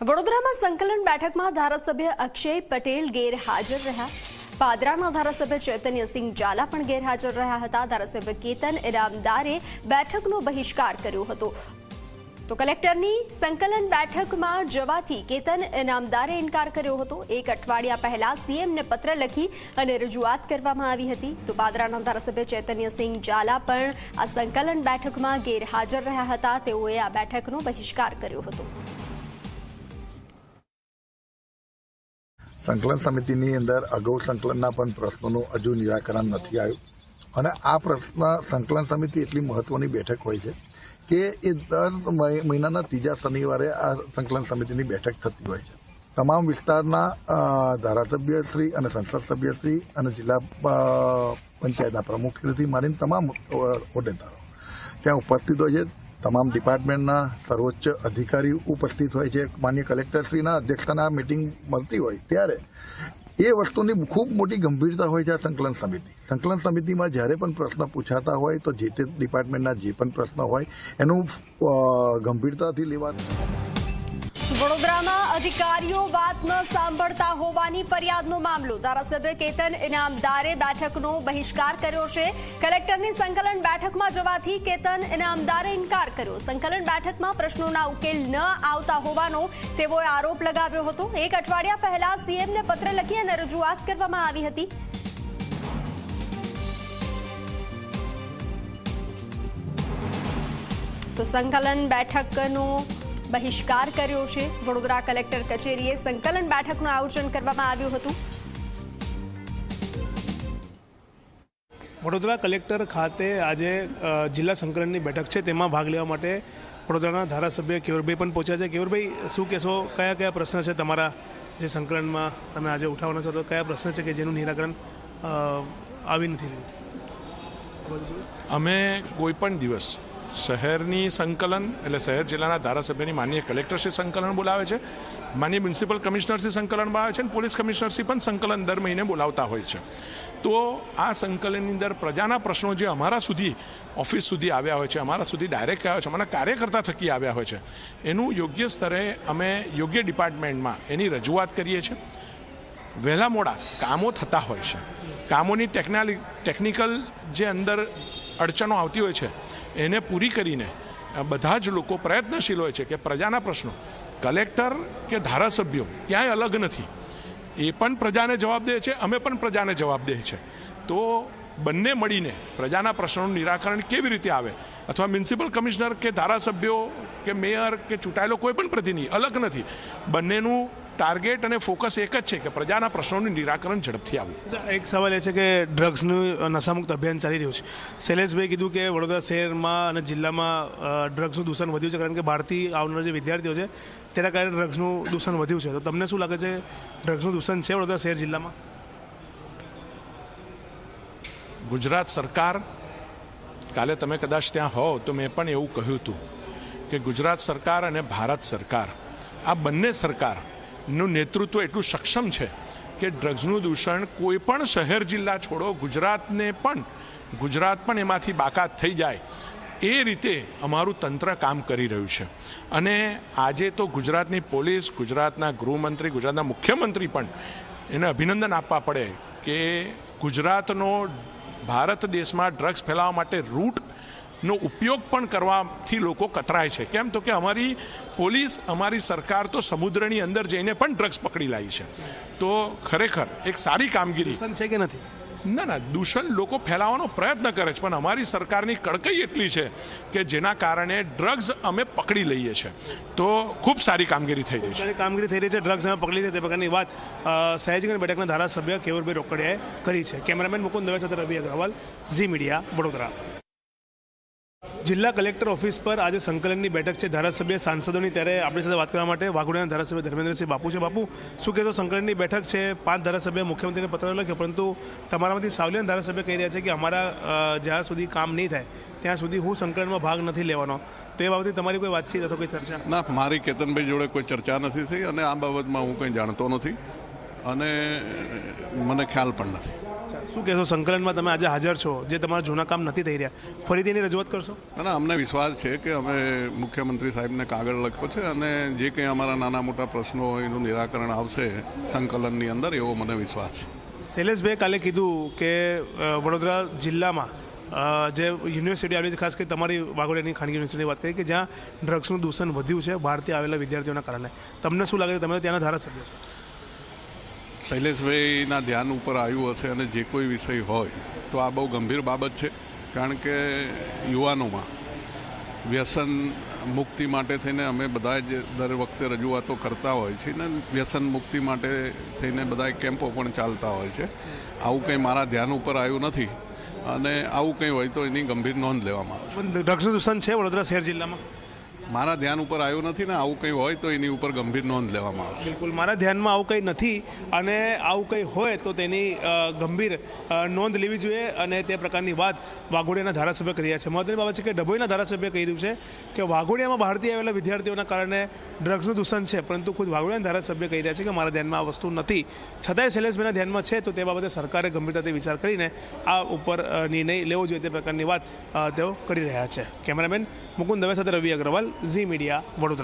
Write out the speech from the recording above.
વડોદરામાં સંકલન બેઠકમાં ધારાસભ્ય અક્ષય પટેલ ગેરહાજર રહ્યા। પાદરાના ધારાસભ્ય ચૈતન્યસિંહ ઝાલા પણ ગેરહાજર રહ્યા હતા। ધારાસભ્ય કેતન ઇનામદારે બેઠકનો બહિષ્કાર કર્યો હતો। તો કલેક્ટરની સંકલન બેઠકમાં જવાથી કેતન ઇનામદારે ઇનકાર કર્યો હતો। એક અઠવાડિયા પહેલા સીએમને પત્ર લખી અને રજૂઆત કરવામાં આવી હતી। તો પાદરાના ધારાસભ્ય ચૈતન્યસિંહ ઝાલા પણ આ સંકલન બેઠકમાં ગેરહાજર રહ્યા હતા। તેઓએ આ બેઠકનો બહિષ્કાર કર્યો હતો। સંકલન સમિતિની અંદર અગાઉ સંકલનના પણ પ્રશ્નોનું હજુ નિરાકરણ નથી આવ્યું અને આ પ્રશ્ન સંકલન સમિતિ એટલી મહત્વની બેઠક હોય છે કે એ દર મહિનાના ત્રીજા શનિવારે આ સંકલન સમિતિની બેઠક થતી હોય છે। તમામ વિસ્તારના ધારાસભ્યશ્રી અને સંસદ સભ્યશ્રી અને જિલ્લા પંચાયતના પ્રમુખશ્રીથી માંડીને તમામ હોદ્દેદારો ત્યાં ઉપસ્થિત હોય છે। તમામ ડિપાર્ટમેન્ટના સર્વોચ્ચ અધિકારી ઉપસ્થિત હોય છે। માન્ય કલેક્ટરશ્રીના અધ્યક્ષતાના મીટિંગ મળતી હોય ત્યારે એ વસ્તુની ખૂબ મોટી ગંભીરતા હોય છે। આ સંકલન સમિતિમાં જ્યારે પણ પ્રશ્ન પૂછાતા હોય તો જે તે ડિપાર્ટમેન્ટના જે પણ પ્રશ્ન હોય એનું ગંભીરતાથી લેવા। વડોદરામાં અધિકારીઓ વાત ન સાંભળતા હોવાની ફરિયાદનો મામલો। ધારાસભ્ય કેતન ઇનામદારે બેઠકનો બહિષ્કાર કર્યો છે। કલેક્ટરની સંકલન બેઠકમાં જવાથી કેતન ઇનામદારે ઇનકાર કર્યો। સંકલન બેઠકમાં પ્રશ્નોના ઉકેલ ન આવતા હોવાનો તેઓએ આરોપ લગાવ્યો હતો। એક અઠવાડિયા પહેલા સીએમને પત્ર લખી અને રજૂઆત કરવામાં આવી હતી। તો સંકલન બેઠકનો બહિષ્કાર કર્યો છે। વડોદરા કલેક્ટર કચેરીએ સંકલન બેઠકનું આયોજન કરવામાં આવ્યું હતું। વડોદરા કલેક્ટર ખાતે આજે જિલ્લા સંકલનની બેઠક છે તેમાં ભાગ લેવા માટે વડોદરાના ધારાસભ્ય કેવરભાઈ પણ પહોંચ્યા છે। કેવરભાઈ, શું કહેશો, કયા કયા પ્રશ્ન છે તમારા જે સંકલનમાં તમે આજે ઉઠાવવાના છો? તો કયા પ્રશ્ન છે કે જેનું નિરાકરણ આવી નથી રહ્યું? અમે કોઈ પણ દિવસ શહેરની સંકલન એટલે શહેર જિલ્લાના ધારાસભ્યની માનનીય કલેક્ટરશ્રી સંકલન બોલાવે છે, માનનીય મ્યુનિસિપલ કમિશનરશ્રી સંકલન બોલાવે છે અને પોલીસ કમિશનરશ્રી પણ સંકલન દર મહિને બોલાવતા હોય છે। તો આ સંકલનની અંદર પ્રજાના પ્રશ્નો જે અમારા સુધી ઓફિસ સુધી આવ્યા હોય છે, અમારા સુધી ડાયરેક્ટ આવ્યા છે, અમારા કાર્યકર્તા થકી આવ્યા હોય છે, એનું યોગ્ય સ્તરે અમે યોગ્ય ડિપાર્ટમેન્ટમાં એની રજૂઆત કરીએ છીએ। વહેલા મોડા કામો થતા હોય છે, કામોની ટેકનિકલ જે અંદર અડચણો આવતી હોય છે એને પૂરી કરીને બધા જ લોકો પ્રયત્નશીલ હોય છે કે પ્રજાના પ્રશ્નો કલેક્ટર કે ધારાસભ્યો ક્યાંય અલગ નથી, એ પણ પ્રજાને જવાબદેહ છે, અમે પણ પ્રજાને જવાબદેહ છે। તો બંને મળીને પ્રજાના પ્રશ્નોનું નિરાકરણ કેવી રીતે આવે, અથવા મ્યુનિસિપલ કમિશનર કે ધારાસભ્યો કે મેયર કે ચૂંટાયેલો કોઈ પણ પ્રતિનિધિ અલગ નથી, બંનેનું ટાર્ગેટ અને ફોકસ એક જ છે કે પ્રજાના પ્રશ્નોનું નિરાકરણ ઝડપથી આવે। એક સવાલ એ છે કે ડ્રગ્સનું નશામુક્ત અભિયાન ચાલી રહ્યું છે। શૈલેષભાઈ કીધું કે વડોદરા શહેરમાં અને જિલ્લામાં ડ્રગ્સનું દૂષણ વધ્યું છે, કારણ કે બહારથી આવનારા જે વિદ્યાર્થીઓ છે તેના કારણે ડ્રગ્સનું દૂષણ વધ્યું છે। તો તમને શું લાગે છે, ડ્રગ્સનું દૂષણ છે વડોદરા શહેર જિલ્લામાં? ગુજરાત સરકાર, કાલે તમે કદાચ ત્યાં હો તો મેં પણ એવું કહ્યું હતું કે ગુજરાત સરકાર અને ભારત સરકાર, આ બંને સરકારનું નેતૃત્વ એટલું સક્ષમ છે કે ડ્રગ્સનું દૂષણ કોઈ પણ શહેર જિલ્લા છોડો, ગુજરાત પણ એમાંથી બાકાત થઈ જાય એ રીતે અમારું તંત્ર કામ કરી રહ્યું છે। અને આજે તો ગુજરાતની પોલીસ, ગુજરાતના ગૃહમંત્રી, ગુજરાતના મુખ્યમંત્રી પણ એને અભિનંદન આપવા પડે કે ગુજરાતનો ભારત દેશમાં ડ્રગ્સ ફેલાવવા માટે રૂટનો ઉપયોગ પણ કરવાથી લોકો કતરાય છે। કેમ તો કે અમારી પોલીસ, અમારી સરકાર તો સમુદ્રની અંદર જઈને પણ ડ્રગ્સ પકડી લાવી છે। તો ખરેખર એક સારી કામગીરી છે કે નથી? ના, દૂષણ લોકો ફેલાવવાનો પ્રયત્ન કરે છે, પણ અમારી સરકારની કડકાઈ એટલી છે કે જેના કારણે ડ્રગ્સ અમે પકડી લઈએ છીએ। તો ખૂબ સારી કામગીરી થઈ રહી છે। ડ્રગ્સ અમે પકડી છે તે પ્રકારની વાત સયાજીગંજ બેઠકના ધારાસભ્ય કેવરભાઈ રોકડિયાએ કરી છે। કેમેરામેન મુકુંદ દવે સાથે રવિ અગ્રવાલ, ઝી મીડિયા, વડોદરા। જિલ્લા કલેક્ટર ઓફિસ પર આજે સંકલનની બેઠક છે ધારાસભ્ય સાંસદોની, ત્યારે આપણી સાથે વાત કરવા માટે વાઘોડિયાના ધારાસભ્ય ધર્મેન્દ્રસિંહ બાપુ છે। બાપુ, શું કહેશો, સંકલનની બેઠક છે, 5 ધારાસભ્ય મુખ્યમંત્રીને પત્ર લખ્યો, પરંતુ તમારામાંથી સાવલિયાન ધારાસભ્ય કહી રહ્યા છે કે અમારા જ્યાં સુધી કામ નહીં થાય ત્યાં સુધી હું સંકલનમાં ભાગ નથી લેવાનો। તો એ બાબતે તમારી કોઈ વાતચીત અથવા કોઈ ચર્ચા? ના, મારી કેતનભાઈ જોડે કોઈ ચર્ચા નથી થઈ અને આ બાબતમાં હું કંઈ જાણતો નથી અને મને ખ્યાલ પણ નથી। શું કહેશો, સંકલનમાં તમે આજે હાજર છો, જે તમારા જૂના કામ નથી થઈ રહ્યા, ફરીથી એની રજૂઆત કરશો? અને અમને વિશ્વાસ છે કે અમે મુખ્યમંત્રી સાહેબને કાગળ લખ્યો છે અને જે કંઈ અમારા નાના મોટા પ્રશ્નો હોય એનું નિરાકરણ આવશે સંકલનની અંદર, એવો મને વિશ્વાસ છે. શૈલેષભાઈ કાલે કીધું કે વડોદરા જિલ્લામાં જે યુનિવર્સિટી આવેલી છે, ખાસ કરી તમારી વાઘોડિયાની ખાનગી યુનિવર્સિટીની વાત કરી કે જ્યાં ડ્રગ્સનું દૂષણ વધ્યું છે બહારથી આવેલા વિદ્યાર્થીઓના કારણે, તમને શું લાગે છે, તમે ત્યાંના ધારાસભ્ય છો? શૈલેષભાઈના ધ્યાન ઉપર આવ્યું હશે અને જે કોઈ વિષય હોય તો આ બહુ ગંભીર બાબત છે, કારણ કે યુવાનોમાં વ્યસન મુક્તિ માટે થઈને અમે બધા જ દર વખતે રજૂઆતો કરતા હોય છે ને વ્યસન મુક્તિ માટે થઈને બધા કેમ્પો પણ ચાલતા હોય છે. આવું કંઈ મારા ધ્યાન ઉપર આવ્યું નથી અને આવું કંઈ હોય તો એની ગંભીર નોંધ લેવામાં આવશે. પણ ડ્રગ્સનું દૂષણ છે વડોદરા શહેર જિલ્લામાં? મારા ધ્યાન ઉપર આવ્યું નથી ને આવું કંઈ હોય તો એની ઉપર ગંભીર નોંધ લેવામાં આવશે. બિલકુલ, મારા ધ્યાનમાં આવું કંઈ નથી અને આવું કંઈ હોય તો તેની ગંભીર નોંધ લેવી જોઈએ અને તે પ્રકારની વાત વાઘોડિયાના ધારાસભ્ય કરી રહ્યા છે. મહત્વની બાબત છે કે ડભોઈના ધારાસભ્ય કહી રહ્યું છે કે વાઘોડિયામાં બહારથી આવેલા વિદ્યાર્થીઓના કારણે ડ્રગ્સનું દૂષણ છે, પરંતુ ખુદ વાઘોડિયાના ધારાસભ્ય કહી રહ્યા છે કે મારા ધ્યાનમાં આ વસ્તુ નથી. છતાંય શૈલેષભાઈના ધ્યાનમાં છે તો તે બાબતે સરકારે ગંભીરતાથી વિચાર કરીને આ ઉપર નિર્ણય લેવો જોઈએ તે પ્રકારની વાત તેઓ કરી રહ્યા છે. કેમેરામેન મુકુંદ દવે સાથે રવિ અગ્રવાલ, ઝી મીડિયા, વડોદરા.